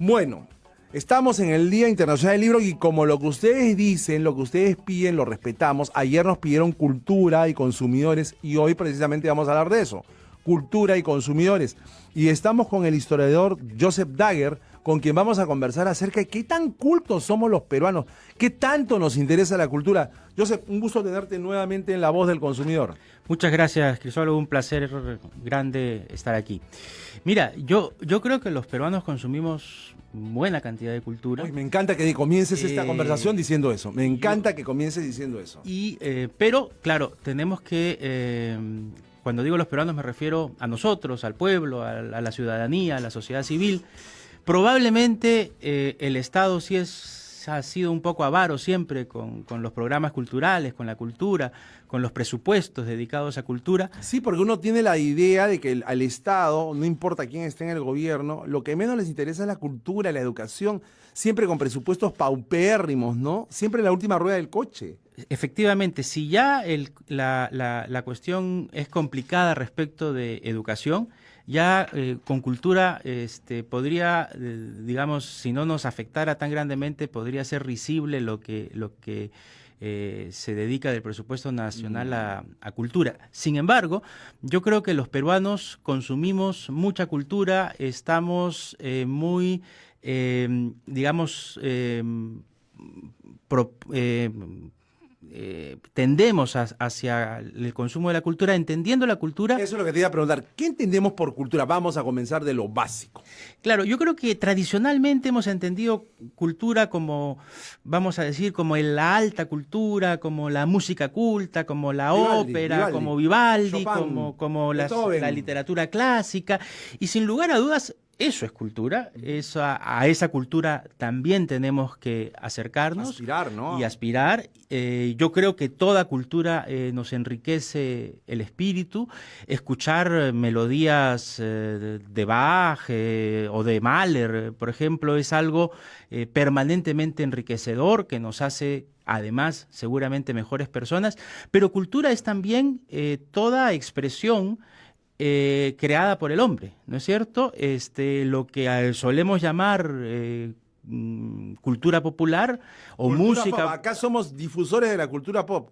Bueno, estamos en el Día Internacional del Libro y como lo que ustedes dicen, lo que ustedes piden, lo respetamos. Ayer nos pidieron cultura y consumidores y hoy precisamente vamos a hablar de eso, cultura y consumidores. Y estamos con el historiador Joseph Dagger, con quien vamos a conversar acerca de qué tan cultos somos los peruanos, qué tanto nos interesa la cultura. Joseph, un gusto tenerte nuevamente en La Voz del Consumidor. Muchas gracias, Cristóbal, un placer grande estar aquí. Mira, yo creo que los peruanos consumimos buena cantidad de cultura. Uy, me encanta que comiences esta conversación diciendo eso, me encanta que comiences diciendo eso. Pero, claro, tenemos que... cuando digo los peruanos me refiero a nosotros, al pueblo, a la ciudadanía, a la sociedad civil. Probablemente el Estado sí ha sido un poco avaro siempre con los programas culturales, con la cultura, con los presupuestos dedicados a cultura. Sí, porque uno tiene la idea de que al Estado, no importa quién esté en el gobierno, lo que menos les interesa es la cultura, la educación, siempre con presupuestos paupérrimos, ¿no? Siempre en la última rueda del coche. Efectivamente, si ya la cuestión es complicada respecto de educación, ya con cultura podría, digamos, si no nos afectara tan grandemente, podría ser risible lo que se dedica del presupuesto nacional a cultura. Sin embargo, yo creo que los peruanos consumimos mucha cultura, estamos muy, digamos, tendemos hacia el consumo de la cultura, entendiendo la cultura. Eso es lo que te iba a preguntar. ¿Qué entendemos por cultura? Vamos a comenzar de lo básico. Claro, yo creo que tradicionalmente hemos entendido cultura como, vamos a decir, como la alta cultura, como la música culta, como la ópera, como Vivaldi, Chopin, como la literatura clásica. Y sin lugar a dudas, eso es cultura, a esa cultura también tenemos que acercarnos. Aspirar, ¿no? Y aspirar. Yo creo que toda cultura nos enriquece el espíritu. Escuchar melodías de Bach o de Mahler, por ejemplo, es algo permanentemente enriquecedor que nos hace, además, seguramente mejores personas. Pero cultura es también toda expresión creada por el hombre, ¿no es cierto? Lo que solemos llamar cultura popular o cultura música. Pop. Acá somos difusores de la cultura pop,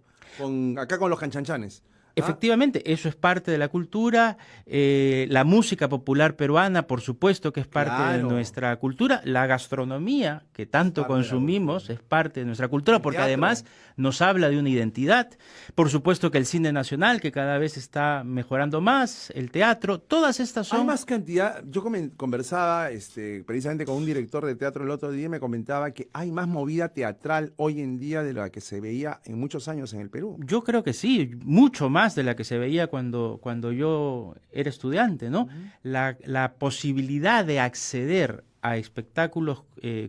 acá con los canchanchanes. Efectivamente, eso es parte de la cultura, la música popular peruana, por supuesto que es parte de nuestra cultura, la gastronomía que tanto consumimos es parte de nuestra cultura, porque además nos habla de una identidad, por supuesto que el cine nacional, que cada vez está mejorando más, el teatro, todas estas son... Hay más cantidad, yo conversaba precisamente con un director de teatro el otro día y me comentaba que hay más movida teatral hoy en día de la que se veía en muchos años en el Perú. Yo creo que sí, mucho más de la que se veía cuando yo era estudiante, ¿no? La posibilidad de acceder a espectáculos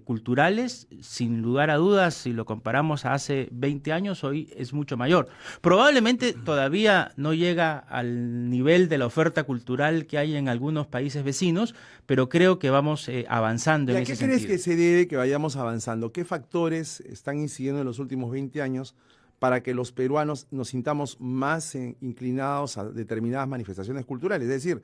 culturales, sin lugar a dudas, si lo comparamos a hace 20 años, hoy es mucho mayor. Probablemente todavía no llega al nivel de la oferta cultural que hay en algunos países vecinos, pero creo que vamos avanzando en ese sentido. ¿A qué crees que se debe que vayamos avanzando? ¿Qué factores están incidiendo en los últimos 20 años para que los peruanos nos sintamos más inclinados a determinadas manifestaciones culturales? Es decir,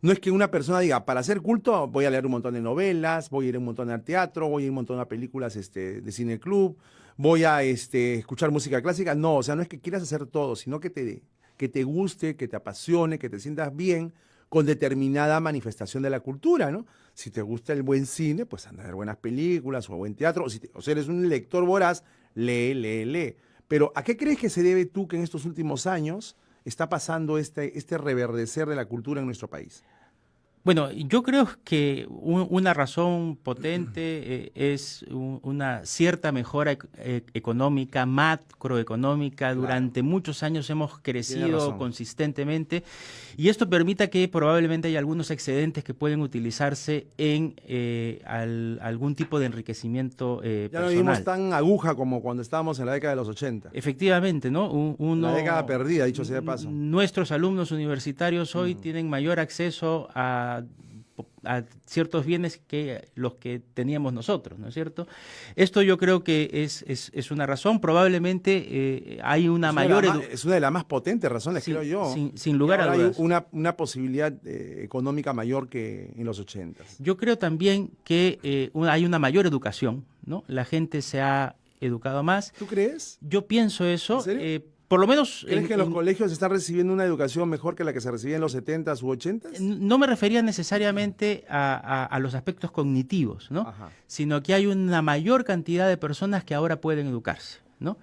no es que una persona diga, para hacer culto voy a leer un montón de novelas, voy a ir un montón al teatro, voy a ir un montón a películas de cine club, voy a escuchar música clásica. No, o sea, no es que quieras hacer todo, sino que te guste, que te apasione, que te sientas bien con determinada manifestación de la cultura, ¿no? Si te gusta el buen cine, pues anda a ver buenas películas o buen teatro, o sea, eres un lector voraz, lee. Pero ¿a qué crees que se debe tú que en estos últimos años está pasando este reverdecer de la cultura en nuestro país? Bueno, yo creo que una razón potente es una cierta mejora económica, macroeconómica. Claro. Durante muchos años hemos crecido consistentemente y esto permite que probablemente haya algunos excedentes que pueden utilizarse en algún tipo de enriquecimiento personal. Ya no vivimos tan aguja como cuando estábamos en la década de los 80. Efectivamente, ¿no? La década perdida, dicho sea de paso. Nuestros alumnos universitarios hoy tienen mayor acceso a a ciertos bienes que los que teníamos nosotros, ¿no es cierto? Esto yo creo que es una razón. Probablemente hay una mayor... Es una de las más potentes razones, sí, creo yo. Sin lugar a dudas. Hay una posibilidad económica mayor que en los 80. Yo creo también que hay una mayor educación, ¿no? La gente se ha educado más. ¿Tú crees? Yo pienso eso. ¿En serio? Por lo menos... ¿Crees que los colegios están recibiendo una educación mejor que la que se recibía en los 70s u 80s? No me refería necesariamente a los aspectos cognitivos, ¿no? Ajá. Sino que hay una mayor cantidad de personas que ahora pueden educarse, ¿no?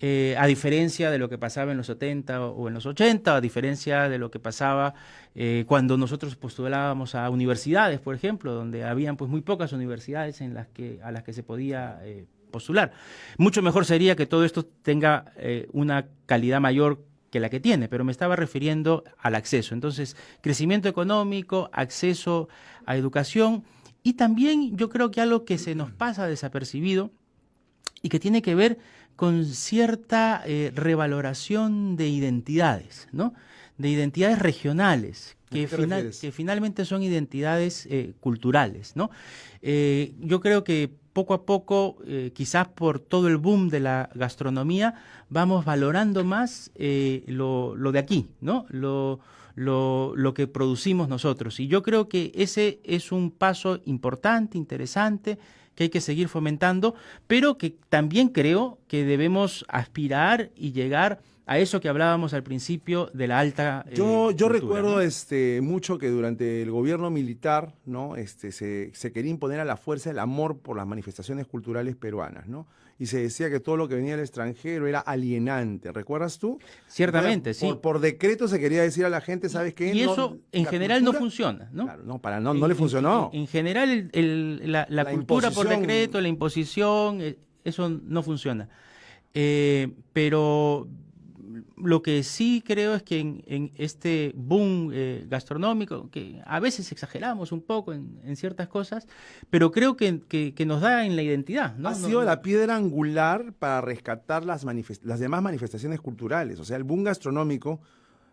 A diferencia de lo que pasaba en los 70 o en los 80, a diferencia de lo que pasaba cuando nosotros postulábamos a universidades, por ejemplo, donde habían pues muy pocas universidades a las que se podía postular. Mucho mejor sería que todo esto tenga una calidad mayor que la que tiene, pero me estaba refiriendo al acceso. Entonces, crecimiento económico, acceso a educación y también yo creo que algo que se nos pasa desapercibido y que tiene que ver con cierta revaloración de identidades, ¿no? De identidades regionales, que finalmente son identidades culturales, ¿no? Yo creo que poco a poco, quizás por todo el boom de la gastronomía, vamos valorando más lo de aquí, ¿no? Lo que producimos nosotros. Y yo creo que ese es un paso importante, interesante, que hay que seguir fomentando, pero que también creo que debemos aspirar y llegar a eso que hablábamos al principio de la alta Yo cultura, recuerdo, ¿no? mucho que durante el gobierno militar, ¿no? Se quería imponer a la fuerza el amor por las manifestaciones culturales peruanas, ¿no? Y se decía que todo lo que venía del extranjero era alienante. ¿Recuerdas tú? Ciertamente, sí. Por decreto se quería decir a la gente, ¿sabes qué? Y eso en general no funciona, ¿no? Claro, no le funcionó. En general la cultura por decreto, la imposición, eso no funciona. Pero lo que sí creo es que en este boom gastronómico, que a veces exageramos un poco en ciertas cosas, pero creo que nos da en la identidad, ¿no? Ha sido la piedra angular para rescatar las demás manifestaciones culturales. O sea, el boom gastronómico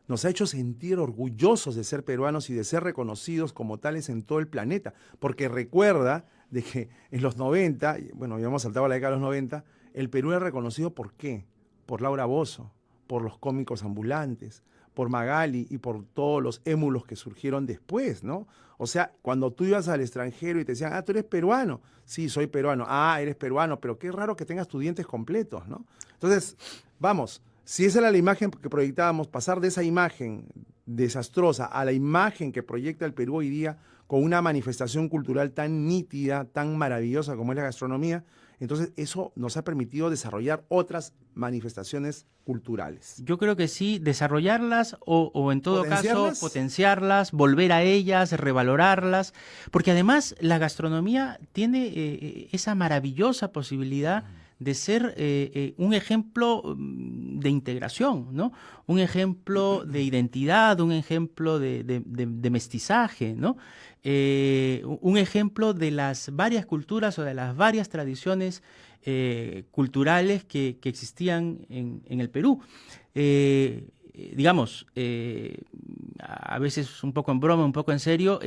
nos ha hecho sentir orgullosos de ser peruanos y de ser reconocidos como tales en todo el planeta. Porque recuerda de que en los 90, bueno, habíamos saltado a la década de los 90, el Perú era reconocido ¿por qué? Por Laura Bozzo, por los cómicos ambulantes, por Magali y por todos los émulos que surgieron después, ¿no? O sea, cuando tú ibas al extranjero y te decían, tú eres peruano. Sí, soy peruano. Eres peruano, pero qué raro que tengas tus dientes completos, ¿no? Entonces, vamos, si esa era la imagen que proyectábamos, pasar de esa imagen desastrosa a la imagen que proyecta el Perú hoy día con una manifestación cultural tan nítida, tan maravillosa como es la gastronomía, entonces eso nos ha permitido desarrollar otras manifestaciones culturales. Yo creo que sí, desarrollarlas o en todo caso potenciarlas, volver a ellas, revalorarlas, porque además la gastronomía tiene esa maravillosa posibilidad de ser un ejemplo de integración, ¿no? Un ejemplo de identidad, un ejemplo de mestizaje, ¿no? Un ejemplo de las varias culturas o de las varias tradiciones culturales que existían en el Perú. Digamos, a veces un poco en broma, un poco en serio,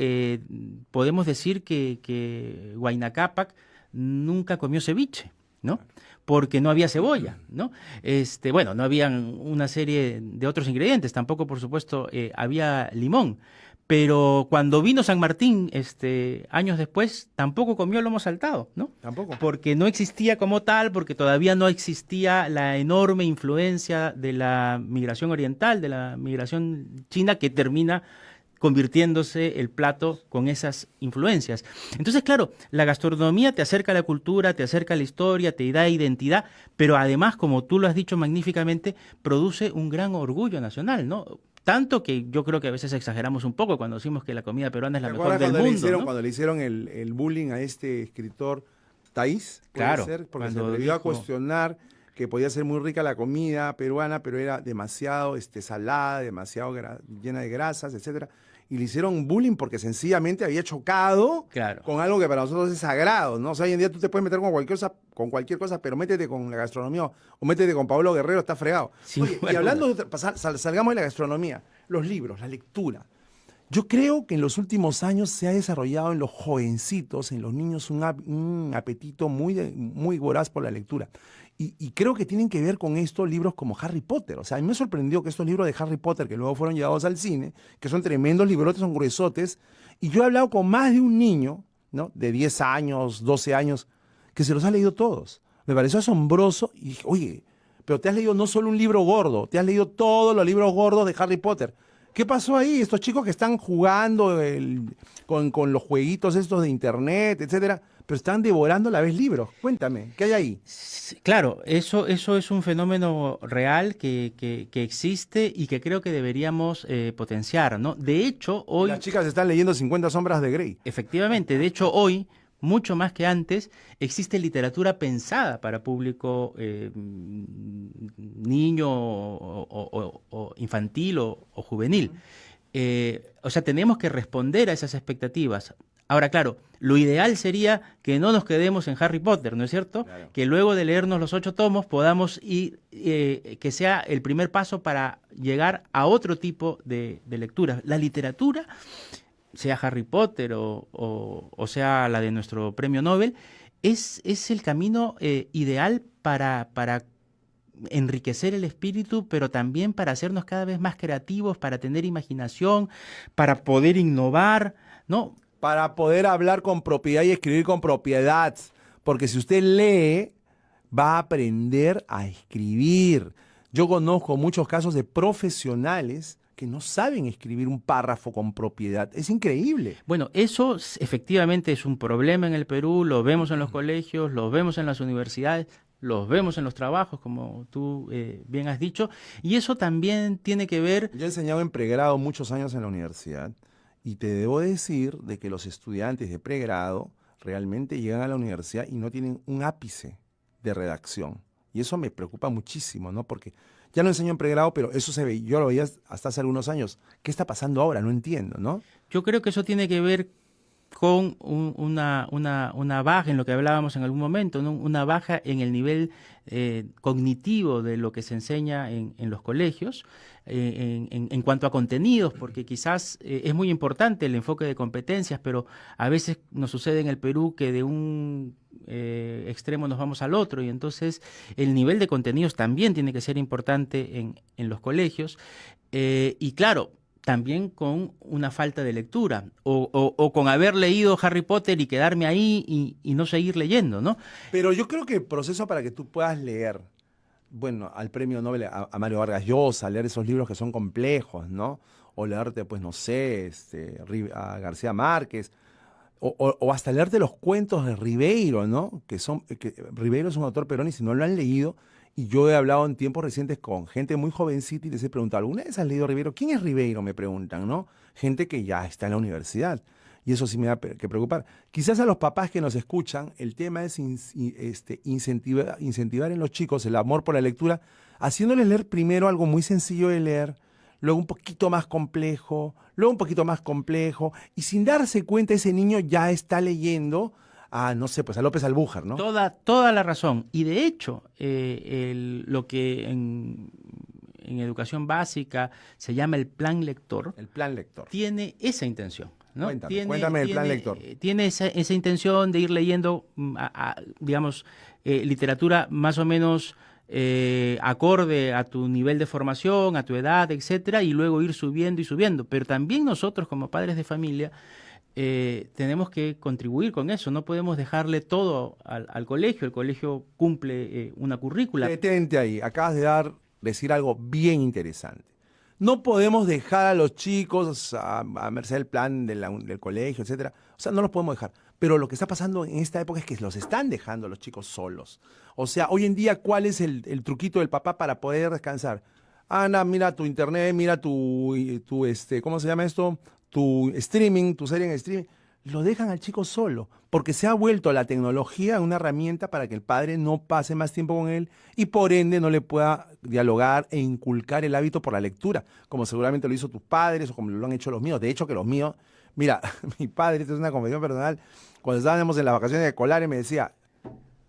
podemos decir que Huayna Cápac nunca comió ceviche, ¿no? Porque no había cebolla, ¿no? Bueno, no habían una serie de otros ingredientes, tampoco, por supuesto, había limón. Pero cuando vino San Martín, años después, tampoco comió lomo saltado, ¿no? Tampoco. Porque no existía como tal, porque todavía no existía la enorme influencia de la migración oriental, de la migración china, que termina convirtiéndose el plato con esas influencias. Entonces, claro, la gastronomía te acerca a la cultura, te acerca a la historia, te da identidad, pero además, como tú lo has dicho magníficamente, produce un gran orgullo nacional, ¿no? Tanto que yo creo que a veces exageramos un poco cuando decimos que la comida peruana es la mejor del mundo, ¿no? Cuando le hicieron el bullying a este escritor Thaís, claro, porque se atrevió a cuestionar que podía ser muy rica la comida peruana, pero era demasiado salada, demasiado llena de grasas, etcétera. Y le hicieron bullying porque sencillamente había chocado con algo que para nosotros es sagrado, ¿no? O sea, hoy en día tú te puedes meter con cualquier cosa, pero métete con la gastronomía o métete con Pablo Guerrero, está fregado. Sí, oye, y hablando, salgamos de la gastronomía, los libros, la lectura. Yo creo que en los últimos años se ha desarrollado en los jovencitos, en los niños, un apetito muy voraz por la lectura. Y creo que tienen que ver con esto libros como Harry Potter. O sea, a mí me sorprendió que estos libros de Harry Potter, que luego fueron llevados al cine, que son tremendos librotes, son gruesotes, y yo he hablado con más de un niño, ¿no? De 10 años, 12 años, que se los ha leído todos. Me pareció asombroso y dije, oye, pero te has leído no solo un libro gordo, te has leído todos los libros gordos de Harry Potter. ¿Qué pasó ahí? Estos chicos que están jugando con los jueguitos estos de internet, etcétera, pero están devorando a la vez libros. Cuéntame, ¿qué hay ahí? Claro, eso es un fenómeno real que existe y que creo que deberíamos potenciar, ¿no? De hecho, hoy... Las chicas están leyendo 50 sombras de Grey. Efectivamente, de hecho, hoy, mucho más que antes, existe literatura pensada para público niño o infantil o juvenil. O sea, tenemos que responder a esas expectativas. Ahora, claro, lo ideal sería que no nos quedemos en Harry Potter, ¿no es cierto? Claro. Que luego de leernos los 8 tomos podamos ir, que sea el primer paso para llegar a otro tipo de lecturas. La literatura, sea Harry Potter o sea la de nuestro premio Nobel, es el camino ideal para enriquecer el espíritu, pero también para hacernos cada vez más creativos, para tener imaginación, para poder innovar, ¿no? Para poder hablar con propiedad y escribir con propiedad. Porque si usted lee, va a aprender a escribir. Yo conozco muchos casos de profesionales que no saben escribir un párrafo con propiedad. Es increíble. Bueno, eso efectivamente es un problema en el Perú, lo vemos en los colegios, lo vemos en las universidades, los vemos en los trabajos, como tú bien has dicho, y eso también tiene que ver... Yo he enseñado en pregrado muchos años en la universidad, y te debo decir de que los estudiantes de pregrado realmente llegan a la universidad y no tienen un ápice de redacción. Y eso me preocupa muchísimo, ¿no? Porque ya no enseño en pregrado, pero eso se ve, yo lo veía hasta hace algunos años. ¿Qué está pasando ahora? No entiendo, ¿no? Yo creo que eso tiene que ver con una baja en lo que hablábamos en algún momento, ¿no? Una baja en el nivel cognitivo de lo que se enseña en los colegios, en cuanto a contenidos, porque quizás es muy importante el enfoque de competencias, pero a veces nos sucede en el Perú que de un extremo nos vamos al otro, y entonces el nivel de contenidos también tiene que ser importante en los colegios, y claro, también con una falta de lectura o con haber leído Harry Potter y quedarme ahí y no seguir leyendo, ¿no? Pero yo creo que el proceso para que tú puedas leer, bueno, al premio Nobel, a Mario Vargas Llosa, leer esos libros que son complejos, ¿no? O leerte, pues, no sé, a García Márquez, o hasta leerte los cuentos de Ribeiro, ¿no? Que Ribeiro es un autor peruano y si no lo han leído... Y yo he hablado en tiempos recientes con gente muy jovencita y les he preguntado, ¿alguna vez has leído Ribeiro? ¿Quién es Ribeiro? Me preguntan, ¿no? Gente que ya está en la universidad. Y eso sí me da que preocupar. Quizás a los papás que nos escuchan, el tema es incentivar en los chicos el amor por la lectura, haciéndoles leer primero algo muy sencillo de leer, luego un poquito más complejo, luego un poquito más complejo, y sin darse cuenta ese niño ya está leyendo no sé, pues a López Albújar, ¿no? Toda la razón. Y de hecho, lo que en educación básica se llama el plan lector. El plan lector. Tiene esa intención, ¿no? Cuéntame el plan lector. Tiene esa intención de ir leyendo, digamos, literatura más o menos acorde a tu nivel de formación, a tu edad, etcétera, y luego ir subiendo y subiendo. Pero también nosotros, como padres de familia, tenemos que contribuir con eso, no podemos dejarle todo al colegio, el colegio cumple una currícula. Detente ahí, acabas de decir algo bien interesante. No podemos dejar a los chicos a merced del plan del colegio, etcétera. O sea, no los podemos dejar. Pero lo que está pasando en esta época es que los están dejando a los chicos solos. O sea, hoy en día, ¿cuál es el truquito del papá para poder descansar? Ana, mira tu internet, mira tu ¿cómo se llama esto? Tu streaming, tu serie en streaming, lo dejan al chico solo, porque se ha vuelto la tecnología una herramienta para que el padre no pase más tiempo con él y por ende no le pueda dialogar e inculcar el hábito por la lectura, como seguramente lo hizo tus padres o como lo han hecho los míos. De hecho, que los míos, mira, mi padre, esto es una confesión personal, cuando estábamos en las vacaciones de Colares me decía,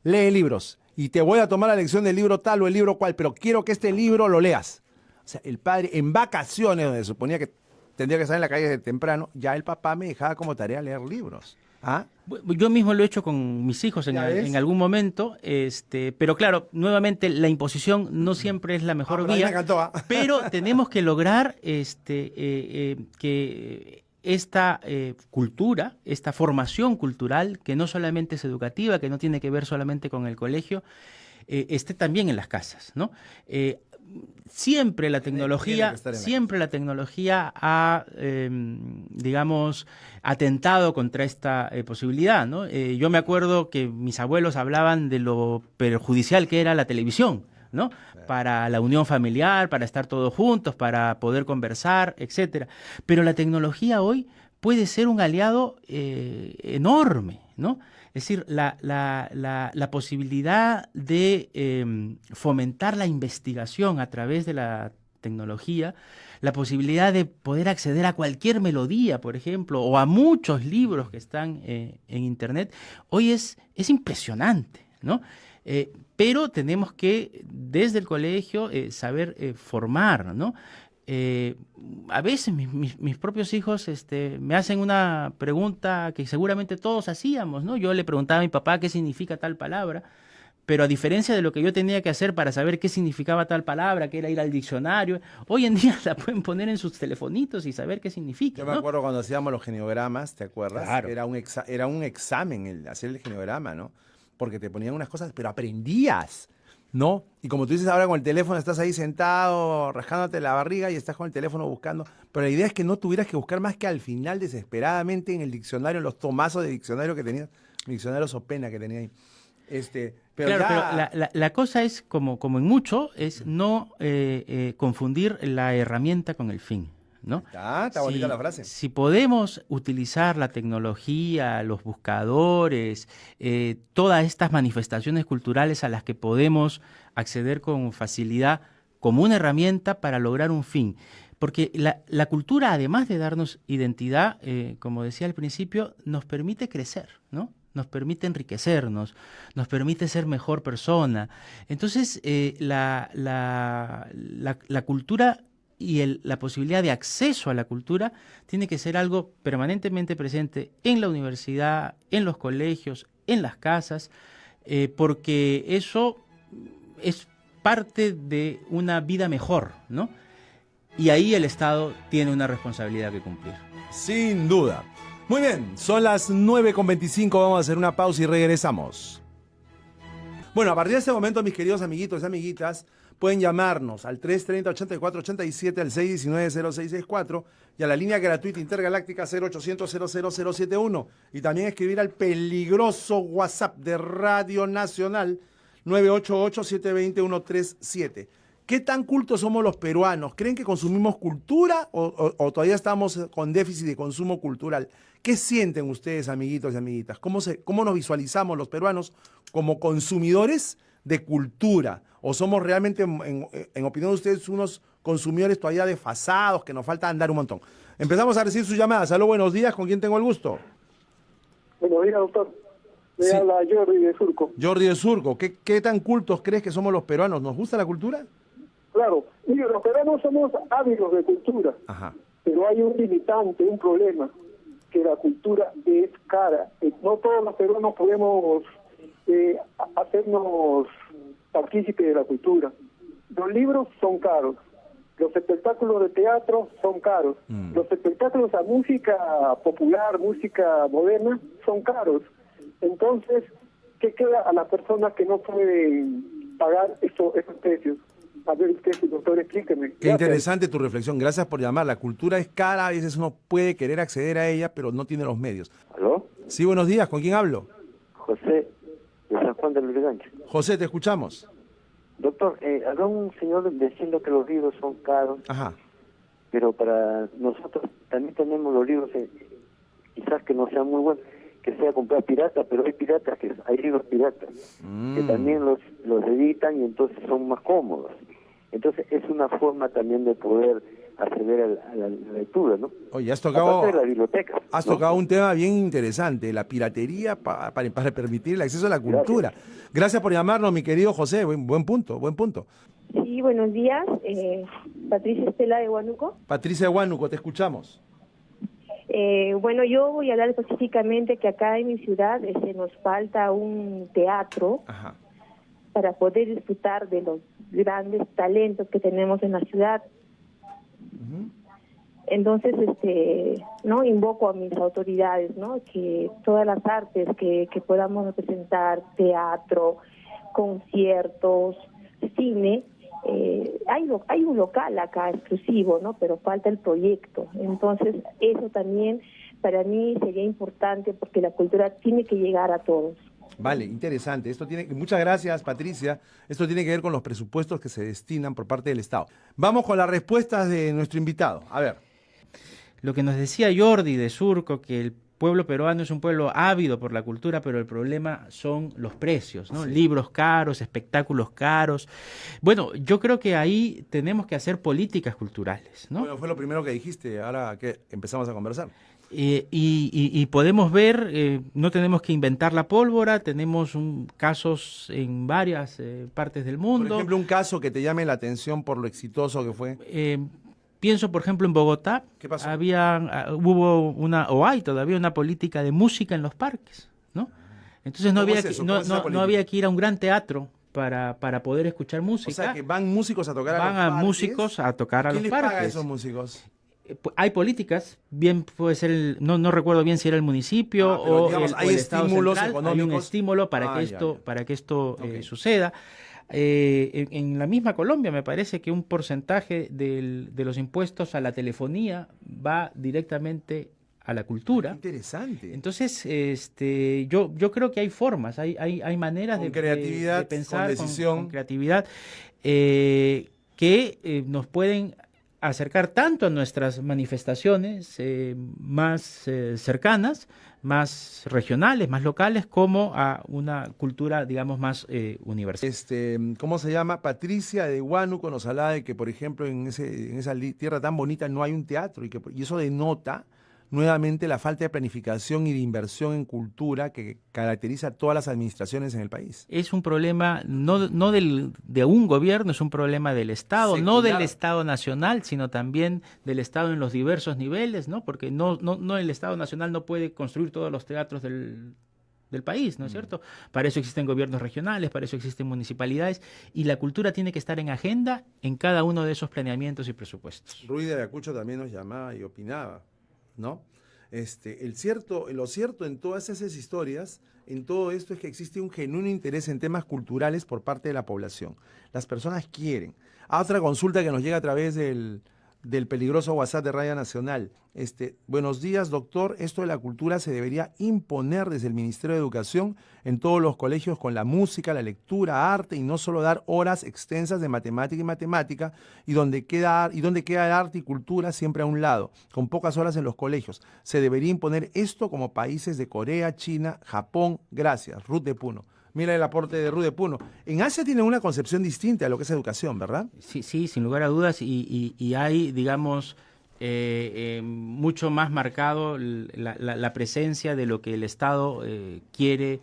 lee libros y te voy a tomar la lección del libro tal o el libro cual, pero quiero que este libro lo leas. O sea, el padre en vacaciones, donde se suponía que tendría que estar en la calle desde temprano, ya el papá me dejaba como tarea leer libros. ¿Ah? Yo mismo lo he hecho con mis hijos en algún momento, pero claro, nuevamente la imposición no siempre es la mejor pero vía, me encantó, pero tenemos que lograr que esta cultura, esta formación cultural, que no solamente es educativa, que no tiene que ver solamente con el colegio, esté también en las casas, ¿no? Siempre la tecnología ha, digamos, atentado contra esta posibilidad, ¿no? Yo me acuerdo que mis abuelos hablaban de lo perjudicial que era la televisión, ¿no? Para la unión familiar, para estar todos juntos, para poder conversar, etcétera. Pero la tecnología hoy puede ser un aliado enorme, ¿no? Es decir, la posibilidad de fomentar la investigación a través de la tecnología, la posibilidad de poder acceder a cualquier melodía, por ejemplo, o a muchos libros que están en Internet, hoy es impresionante, ¿no? Pero tenemos que, desde el colegio, saber formar, ¿no? A veces mis propios hijos me hacen una pregunta que seguramente todos hacíamos, ¿no? Yo le preguntaba a mi papá qué significa tal palabra, pero a diferencia de lo que yo tenía que hacer para saber qué significaba tal palabra, que era ir al diccionario, hoy en día la pueden poner en sus telefonitos y saber qué significa. Yo me acuerdo cuando hacíamos los geniogramas, ¿te acuerdas? Claro. Era un examen el hacer el geniograma, ¿no? Porque te ponían unas cosas, pero aprendías, ¿no? Y como tú dices ahora con el teléfono, estás ahí sentado, rascándote la barriga y estás con el teléfono buscando. Pero la idea es que no tuvieras que buscar más que al final, desesperadamente, en el diccionario, en los tomazos de diccionario que tenías, diccionario Sopena que tenía ahí. Pero la cosa es, como en mucho, es no confundir la herramienta con el fin, ¿no? Está bonita la frase. Si podemos utilizar la tecnología, los buscadores, todas estas manifestaciones culturales a las que podemos acceder con facilidad como una herramienta para lograr un fin. Porque la cultura, además de darnos identidad, como decía al principio, nos permite crecer, ¿no? Nos permite enriquecernos, nos permite ser mejor persona. Entonces, la cultura y la posibilidad de acceso a la cultura tiene que ser algo permanentemente presente en la universidad, en los colegios, en las casas, porque eso es parte de una vida mejor, ¿no? Y ahí el Estado tiene una responsabilidad que cumplir. Sin duda. Muy bien, son las 9:25, vamos a hacer una pausa y regresamos. Bueno, a partir de este momento, mis queridos amiguitos y amiguitas, pueden llamarnos al 330-8487, al 619-0664 y a la línea gratuita intergaláctica 0800-00071 y también escribir al peligroso WhatsApp de Radio Nacional 988-720-137. ¿Qué tan cultos somos los peruanos? ¿Creen que consumimos cultura o todavía estamos con déficit de consumo cultural? ¿Qué sienten ustedes, amiguitos y amiguitas? ¿Cómo nos visualizamos los peruanos como consumidores de cultura? ¿O somos realmente, en opinión de ustedes, unos consumidores todavía desfasados, que nos falta andar un montón? Empezamos a recibir sus llamadas. Aló, buenos días. ¿Con quién tengo el gusto? Buenos días, doctor. Me habla Jordi de Surco. Jordi de Surco. ¿Qué tan cultos crees que somos los peruanos? ¿Nos gusta la cultura? Claro. Mire, los peruanos somos ávidos de cultura. Ajá. Pero hay un limitante, un problema, que la cultura es cara. No todos los peruanos podemos hacernos partícipes de la cultura. Los libros son caros. Los espectáculos de teatro son caros. Los espectáculos a música popular, música moderna, son caros. Entonces, ¿qué queda a las personas que no pueden pagar esos precios? A ver, usted, doctor, explíqueme. Qué Gracias. interesante tu reflexión. Gracias por llamar. La cultura es cara, a veces uno puede querer acceder a ella, pero no tiene los medios. ¿Aló? Sí, buenos días. ¿Con quién hablo? José, de San Juan del Lurigancho. José, te escuchamos. Doctor, había un señor diciendo que los libros son caros, Ajá. pero para nosotros también tenemos los libros, quizás que no sean muy buenos, que sea comprar pirata, pero hay libros piratas, que también los editan y entonces son más cómodos. Entonces es una forma también de poder acceder a la lectura, ¿no? Oye, has tocado, aparte de la biblioteca, has ¿no? tocado un tema bien interesante, la piratería para permitir el acceso a la cultura. Gracias por llamarnos, mi querido José. Buen punto, buen punto. Sí, buenos días. Patricia Estela de Huánuco. Patricia de Huánuco, te escuchamos. Bueno, yo voy a hablar específicamente que acá en mi ciudad nos falta un teatro. Ajá. Para poder disfrutar de los grandes talentos que tenemos en la ciudad. Entonces, no invoco a mis autoridades, ¿no? Que todas las artes que podamos representar, teatro, conciertos, cine, hay un local acá exclusivo, ¿no? Pero falta el proyecto. Entonces, eso también para mí sería importante porque la cultura tiene que llegar a todos. Vale, interesante. Muchas gracias, Patricia. Esto tiene que ver con los presupuestos que se destinan por parte del Estado. Vamos con las respuestas de nuestro invitado. A ver. Lo que nos decía Jordi de Surco, que el pueblo peruano es un pueblo ávido por la cultura, pero el problema son los precios, ¿no? Sí. Libros caros, espectáculos caros. Bueno, yo creo que ahí tenemos que hacer políticas culturales, ¿no? Bueno, fue lo primero que dijiste, ahora que empezamos a conversar. Y podemos ver, no tenemos que inventar la pólvora, tenemos casos en varias partes del mundo. Por ejemplo, un caso que te llame la atención por lo exitoso que fue. Pienso, por ejemplo, en Bogotá. ¿Qué pasó? Hay todavía una política de música en los parques, ¿no? Entonces no había que ir a un gran teatro para poder escuchar música. O sea, que van músicos a tocar a los parques. Van músicos a tocar a los parques. ¿Quién les paga a esos músicos? Hay políticas, bien puede ser no recuerdo bien si era el municipio pero, o digamos, el Estado central. Económicos. Hay un estímulo para que esto suceda. En la misma Colombia me parece que un porcentaje de los impuestos a la telefonía va directamente a la cultura. Interesante. Entonces, yo creo que hay formas, hay maneras de pensar con decisión, con creatividad que nos pueden acercar tanto a nuestras manifestaciones más cercanas, más regionales, más locales, como a una cultura, digamos, más universal. ¿Cómo se llama? Patricia de Huánuco nos hablaba de que, por ejemplo, en esa tierra tan bonita no hay un teatro y eso denota nuevamente la falta de planificación y de inversión en cultura que caracteriza a todas las administraciones en el país. Es un problema no de un gobierno, es un problema del Estado, secular. No del Estado nacional, sino también del Estado en los diversos niveles, ¿no? Porque no el Estado nacional no puede construir todos los teatros del país, ¿no es cierto? Para eso existen gobiernos regionales, para eso existen municipalidades, y la cultura tiene que estar en agenda en cada uno de esos planeamientos y presupuestos. Ruy de Ayacucho también nos llamaba y opinaba, ¿no? Lo cierto en todas esas historias, en todo esto, es que existe un genuino interés en temas culturales por parte de la población. Las personas quieren. Otra consulta que nos llega a través del peligroso WhatsApp de Radio Nacional. Buenos días, doctor. Esto de la cultura se debería imponer desde el Ministerio de Educación en todos los colegios con la música, la lectura, arte, y no solo dar horas extensas de matemática y donde queda el arte y cultura siempre a un lado, con pocas horas en los colegios. Se debería imponer esto como países de Corea, China, Japón. Gracias. Ruth de Puno. Mira el aporte de Ruth de Puno. En Asia tienen una concepción distinta de lo que es educación, ¿verdad? Sí, sin lugar a dudas, y hay, digamos, mucho más marcado la presencia de lo que el Estado quiere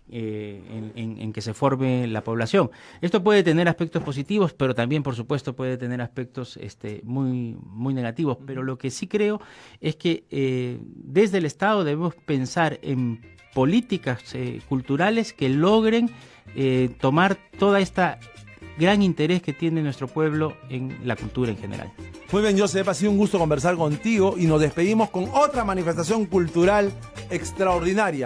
en que se forme la población. Esto puede tener aspectos positivos, pero también, por supuesto, puede tener aspectos muy, muy negativos. Pero lo que sí creo es que desde el Estado debemos pensar en políticas culturales que logren tomar toda esta gran interés que tiene nuestro pueblo en la cultura en general. Muy bien, Joseph, ha sido un gusto conversar contigo y nos despedimos con otra manifestación cultural extraordinaria.